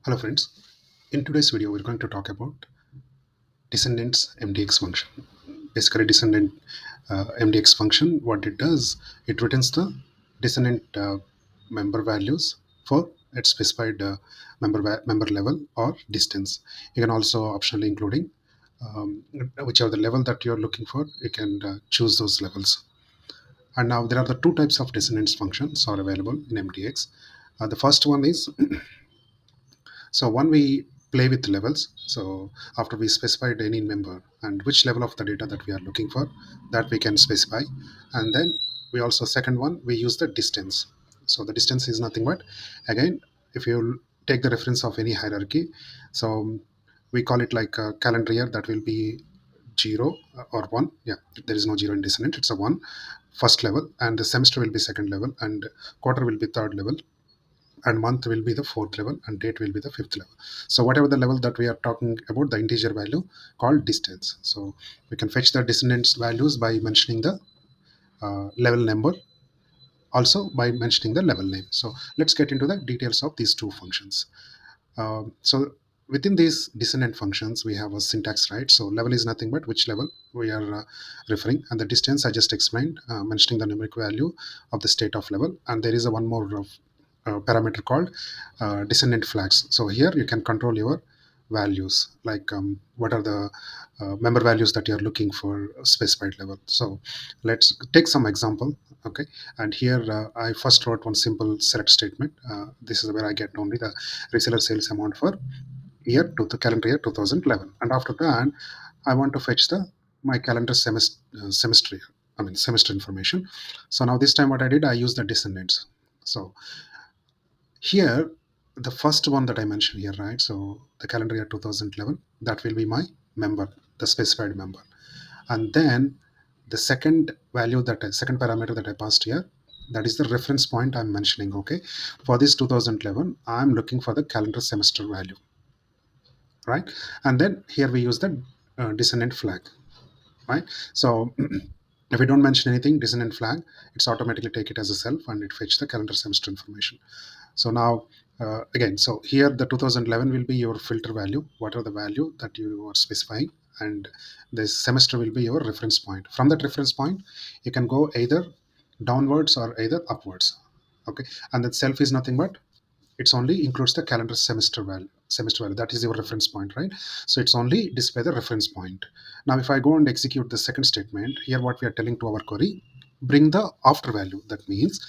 Hello friends, in today's video we're going to talk about descendants MDX function. Basically descendant MDX function, what it does, it returns the descendant member values for its specified member level or distance. You can also optionally including whichever the level that you're looking for, you can choose those levels. And now there are the two types of descendants functions are available in MDX. The first one is so one we play with levels. So after we specified any member and which level of the data that we are looking for, that we can specify. And then we also second one, we use the distance. So the distance is nothing but, again, if you take the reference of any hierarchy, so we call it like a calendar year, that will be 0 or 1. Yeah, there is no 0 in descendant, it's a 1 first level, and the semester will be second level, and quarter will be third level, and month will be the fourth level, and date will be the fifth level. So whatever the level that we are talking about, the integer value called distance. So we can fetch the descendants values by mentioning the level number, also by mentioning the level name. So let's get into the details of these two functions. So within these descendant functions, we have a syntax, right? So level is nothing but which level we are referring, and the distance I just explained, mentioning the numeric value of the state of level. And there is a one more parameter called descendant flags. So here you can control your values, like what are the member values that you are looking for a specified level. So let's take some example. Okay, and here I first wrote one simple select statement. This is where I get only the reseller sales amount for year to the calendar year 2011, and after that I want to fetch the my calendar semester year, I mean semester information. So now this time what I did, I used the descendants. So here the first one that I mentioned here, right? So the calendar year 2011, that will be my member, the specified member. And then the second value, that second parameter that I passed here, that is the reference point I'm mentioning. Okay, for this 2011 I'm looking for the calendar semester value, right? And then here we use the descendant flag, right? So if we don't mention anything, descendant flag, it's automatically take it as a self and it fetch the calendar semester information. So now again, so here the 2011 will be your filter value, what are the value that you are specifying, and this semester will be your reference point. From that reference point you can go either downwards or either upwards. Okay, and that self is nothing but, it's only includes the calendar semester value, that is your reference point, right? So it's only display the reference point. Now if I go and execute the second statement here, what we are telling to our query, bring the after value. That means,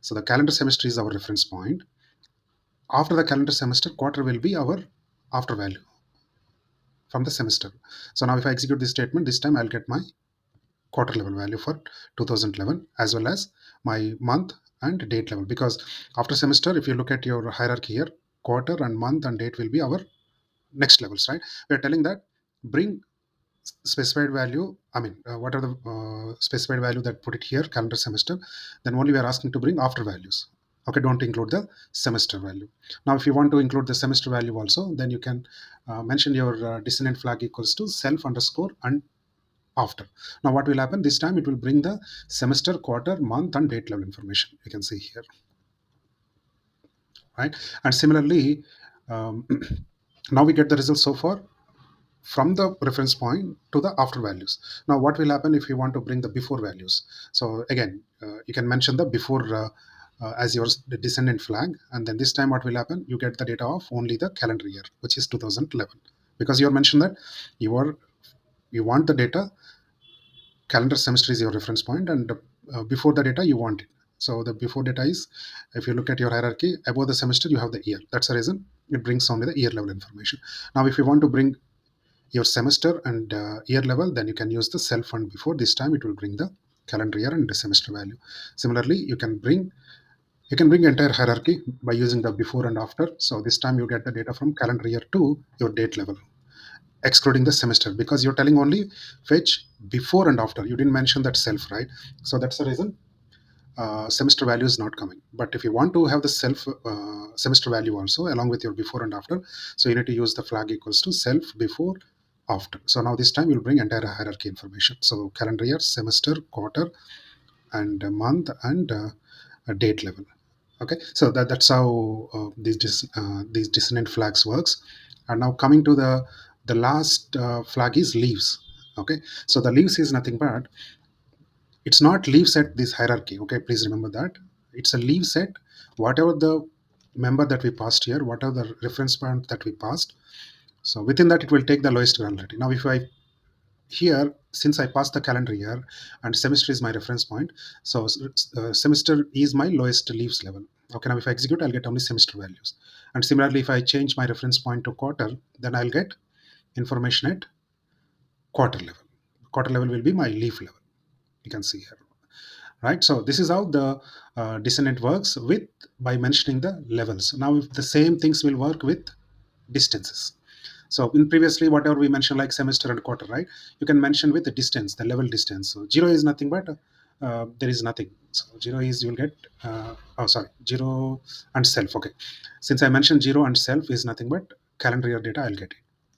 so the calendar semester is our reference point. After the calendar semester, quarter will be our after value from the semester. So now if I execute this statement, this time I'll get my quarter level value for 2011, as well as my month and date level, because after semester, if you look at your hierarchy here, quarter and month and date will be our next levels, right? We're telling that bring specified value, I mean what are the specified value that put it here, calendar semester, then only we are asking to bring after values. Okay, don't include the semester value. Now if you want to include the semester value also, then you can mention your descendant flag equals to self underscore and after. Now what will happen this time, it will bring the semester, quarter, month and date level information, you can see here, right? And similarly, um, now we get the results so far from the reference point to the after values. Now what will happen if you want to bring the before values? So again, you can mention the before as your descendant flag, and then this time what will happen, you get the data of only the calendar year, which is 2011, because you are mentioned that you want the data, calendar semester is your reference point, and before the data you want it. So the before data is, if you look at your hierarchy, above the semester you have the year, that's the reason it brings only the year level information. Now if you want to bring your semester and year level, then you can use the self and before. This time it will bring the calendar year and the semester value. Similarly, you can bring entire hierarchy by using the before and after. So this time you get the data from calendar year to your date level, excluding the semester, because you're telling only fetch before and after, you didn't mention that self, right? So that's the reason semester value is not coming. But if you want to have the self semester value also along with your before and after, so you need to use the flag equals to self before after. So now this time you'll bring entire hierarchy information. So calendar year, semester, quarter, and month and a date level. Okay, so that's how these dissonant flags works. And now coming to the last flag is leaves. Okay, so the leaves is nothing but, it's not leave set this hierarchy. Okay, please remember that it's a leave set. Whatever the member that we passed here, whatever the reference point that we passed, so within that it will take the lowest granularity. Now if I here, since I passed the calendar year and semester is my reference point, so semester is my lowest leaves level. Okay, now if I execute, I'll get only semester values. And similarly, if I change my reference point to quarter, then I'll get information at quarter level. Quarter level will be my leaf level. You can see here, right? So this is how the descendant works with, by mentioning the levels. Now if the same things will work with distances. So in previously, whatever we mentioned like semester and quarter, right? You can mention with the distance, the level distance. So zero is nothing but there is nothing. So zero is you'll get oh sorry, zero and self. Okay, since I mentioned zero and self is nothing but calendar year data, I'll get it.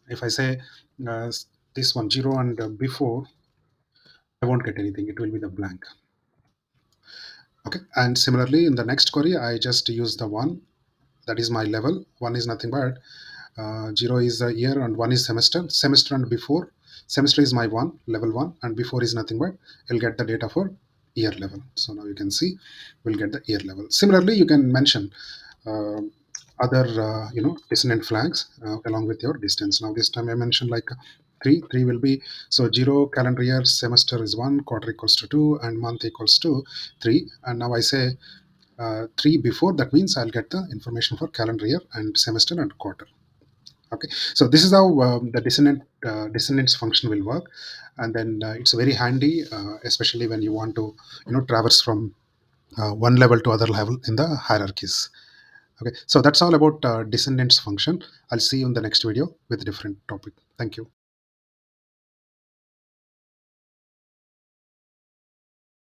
If I say uh, this one zero and before, I won't get anything. It will be the blank. Okay, and similarly in the next query, I just use the one, that is my level. One is nothing but zero is a year and one is semester. Semester and before. Semester is my one, level one, and before is nothing but you'll get the data for year level. So now you can see we'll get the year level. Similarly, you can mention uh, other dissonant flags along with your distance. Now this time I mentioned like three. Three will be, so zero calendar year, semester is one, quarter equals to two, and month equals to three. And now I say three before, that means I'll get the information for calendar year and semester and quarter. Okay, so this is how the dissonance function will work. And then it's very handy, especially when you want to traverse from one level to other level in the hierarchies. Okay, so that's all about dissonance function. I'll see you in the next video with a different topic. Thank you.